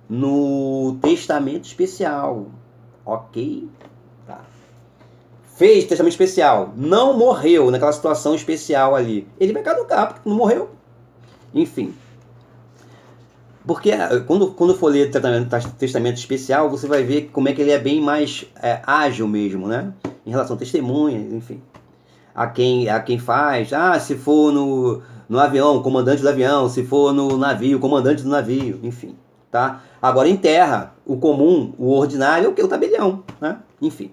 no testamento especial, ok? Tá. Fez testamento especial, não morreu naquela situação especial ali, ele vai caducar, porque não morreu. Enfim. Porque quando for ler testamento especial, você vai ver como é que ele é bem mais ágil mesmo, né? Em relação a testemunhas, enfim. A quem faz, se for no avião, comandante do avião, se for no navio, comandante do navio, enfim. Tá? Agora, em terra, o comum, o ordinário, é o que? O tabelião, né? Enfim.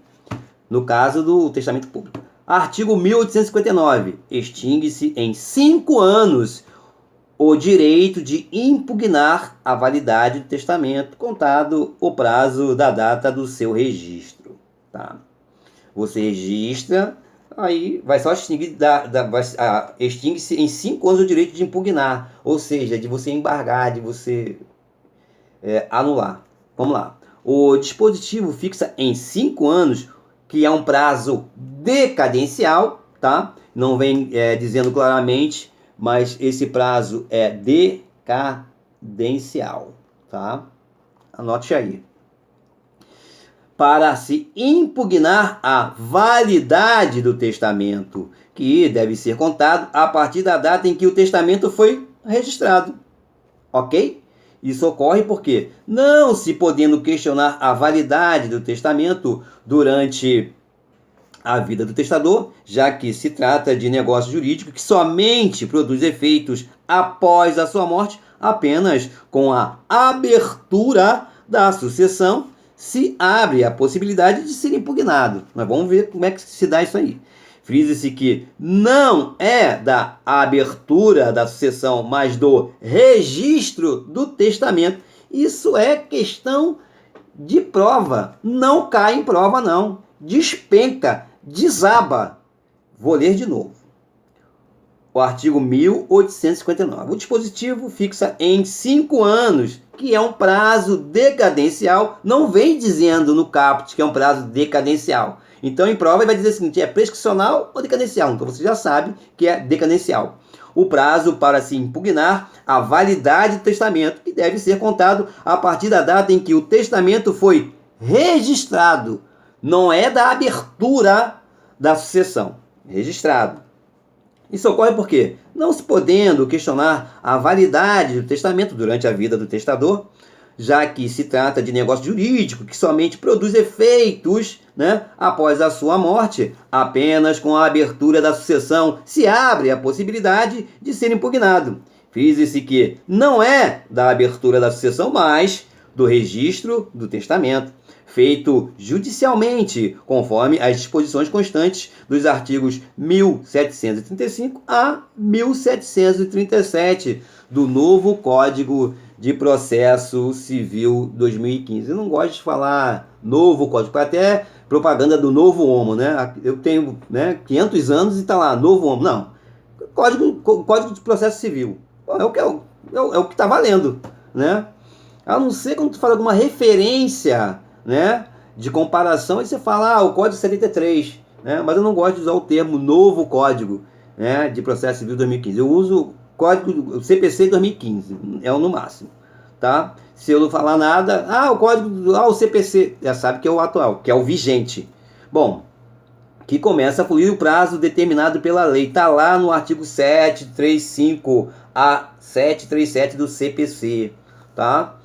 No caso do testamento público. Artigo 1859. Extingue-se em 5 anos o direito de impugnar a validade do testamento, contado o prazo da data do seu registro. Tá? Você registra, aí vai só extinguir, extingue-se em 5 anos o direito de impugnar, ou seja, de você embargar, de você anular. Vamos lá. O dispositivo fixa em 5 anos, que é um prazo decadencial, tá? Não vem dizendo claramente, mas esse prazo é decadencial, tá? Anote aí. Para se impugnar a validade do testamento, que deve ser contado a partir da data em que o testamento foi registrado, ok? Isso ocorre porque, não se podendo questionar a validade do testamento durante a vida do testador, já que se trata de negócio jurídico que somente produz efeitos após a sua morte, apenas com a abertura da sucessão se abre a possibilidade de ser impugnado. Mas vamos ver como é que se dá isso aí. Frise-se que não é da abertura da sucessão, mas do registro do testamento. Isso é questão de prova. Não cai em prova, não. Despenca, desaba. Vou ler de novo. O artigo 1859. O dispositivo fixa em 5 anos, que é um prazo decadencial. Não vem dizendo no caput que é um prazo decadencial. Então, em prova, ele vai dizer o seguinte, é prescricional ou decadencial? Então, você já sabe que é decadencial. O prazo para se impugnar a validade do testamento, que deve ser contado a partir da data em que o testamento foi registrado. Não é da abertura da sucessão. Registrado. Isso ocorre porque, não se podendo questionar a validade do testamento durante a vida do testador, já que se trata de negócio jurídico que somente produz efeitos, né, após a sua morte, apenas com a abertura da sucessão se abre a possibilidade de ser impugnado. Frise-se que não é da abertura da sucessão, mas do registro do testamento, feito judicialmente, conforme as disposições constantes dos artigos 1735 a 1737 do novo Código de Processo Civil 2015. Eu não gosto de falar novo código, até propaganda do novo homo, né? Eu tenho 500 anos e tá lá, novo homo. Não, Código de Processo Civil. É o que tá valendo, né? A não ser quando tu fala alguma referência, né, de comparação, e você fala, o Código 73, né? Mas eu não gosto de usar o termo novo Código, né, de Processo Civil 2015. Eu uso Código CPC 2015, é o no máximo, tá? Se eu não falar nada, o Código, o CPC, já sabe que é o atual, que é o vigente. Bom, que começa a fluir o prazo determinado pela lei, tá lá no artigo 735 a 737 do CPC, tá?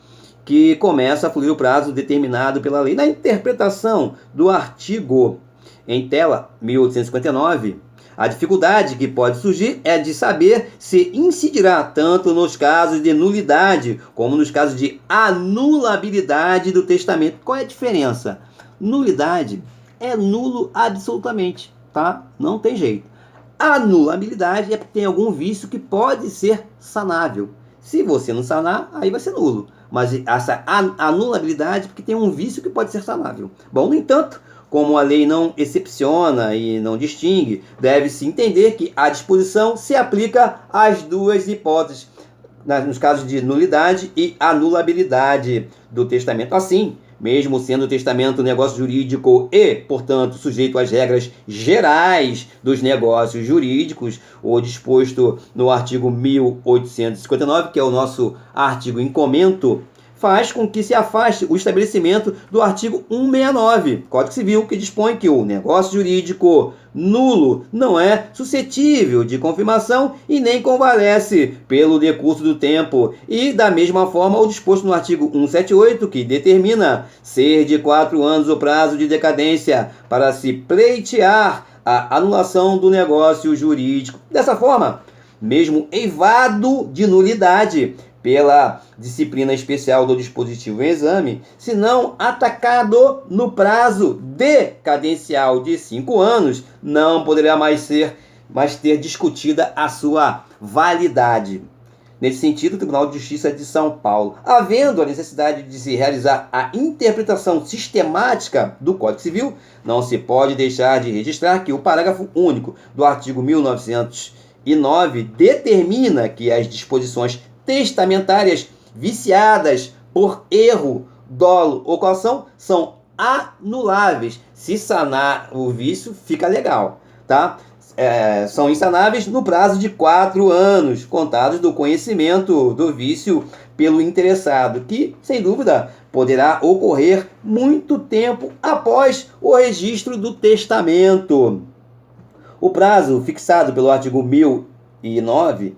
Que começa a fluir o prazo determinado pela lei. Na interpretação do artigo em tela 1859, a dificuldade que pode surgir é de saber se incidirá tanto nos casos de nulidade como nos casos de anulabilidade do testamento. Qual é a diferença? Nulidade é nulo absolutamente, tá? Não tem jeito. Anulabilidade é porque tem algum vício que pode ser sanável. Se você não sanar, aí vai ser nulo. Mas essa anulabilidade é porque tem um vício que pode ser sanável. Bom, no entanto, como a lei não excepciona e não distingue, deve-se entender que a disposição se aplica às duas hipóteses, nos casos de nulidade e anulabilidade do testamento. Assim, mesmo sendo o testamento negócio jurídico e, portanto, sujeito às regras gerais dos negócios jurídicos, o disposto no artigo 1859, que é o nosso artigo em comento, faz com que se afaste o estabelecimento do artigo 169, Código Civil, que dispõe que o negócio jurídico nulo não é suscetível de confirmação e nem convalesce pelo decurso do tempo. E, da mesma forma, o disposto no artigo 178, que determina ser de 4 anos o prazo de decadência para se pleitear a anulação do negócio jurídico. Dessa forma, mesmo eivado de nulidade pela disciplina especial do dispositivo em exame, se não atacado no prazo decadencial de 5 anos, não poderá mais ter discutida a sua validade. Nesse sentido, o Tribunal de Justiça de São Paulo, havendo a necessidade de se realizar a interpretação sistemática do Código Civil, não se pode deixar de registrar que o parágrafo único do artigo 1909 determina que as disposições testamentárias viciadas por erro, dolo ou coação são anuláveis. Se sanar o vício, fica legal, tá? São insanáveis no prazo de 4 anos, contados do conhecimento do vício pelo interessado, que, sem dúvida, poderá ocorrer muito tempo após o registro do testamento. O prazo fixado pelo artigo 1909,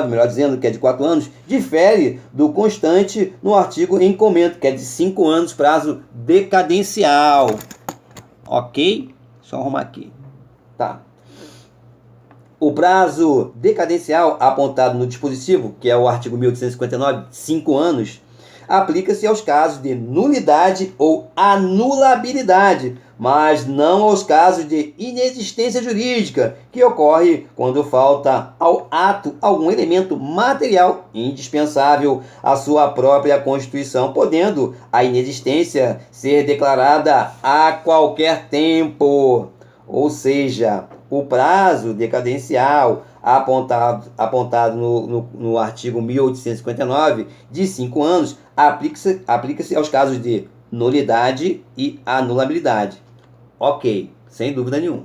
melhor dizendo, que é de 4 anos, difere do constante no artigo em comento, que é de 5 anos, prazo decadencial. Ok? Deixa eu arrumar aqui. Tá. O prazo decadencial apontado no dispositivo, que é o artigo 1859, 5 anos, aplica-se aos casos de nulidade ou anulabilidade, mas não aos casos de inexistência jurídica, que ocorre quando falta ao ato algum elemento material indispensável à sua própria constituição, podendo a inexistência ser declarada a qualquer tempo. Ou seja, o prazo decadencial apontado no artigo 1859, de 5 anos, aplica-se aos casos de nulidade e anulabilidade. Ok, sem dúvida nenhuma.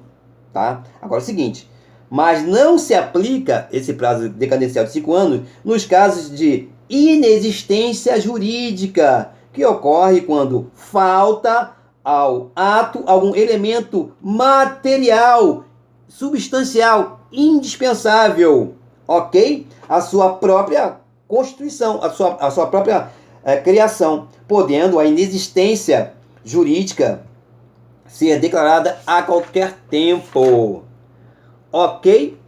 Tá? Agora é o seguinte, mas não se aplica esse prazo decadencial de 5 anos nos casos de inexistência jurídica, que ocorre quando falta ao ato algum elemento material, substancial, indispensável, ok? A sua própria constituição, a sua própria criação, podendo a inexistência jurídica ser declarada a qualquer tempo, ok?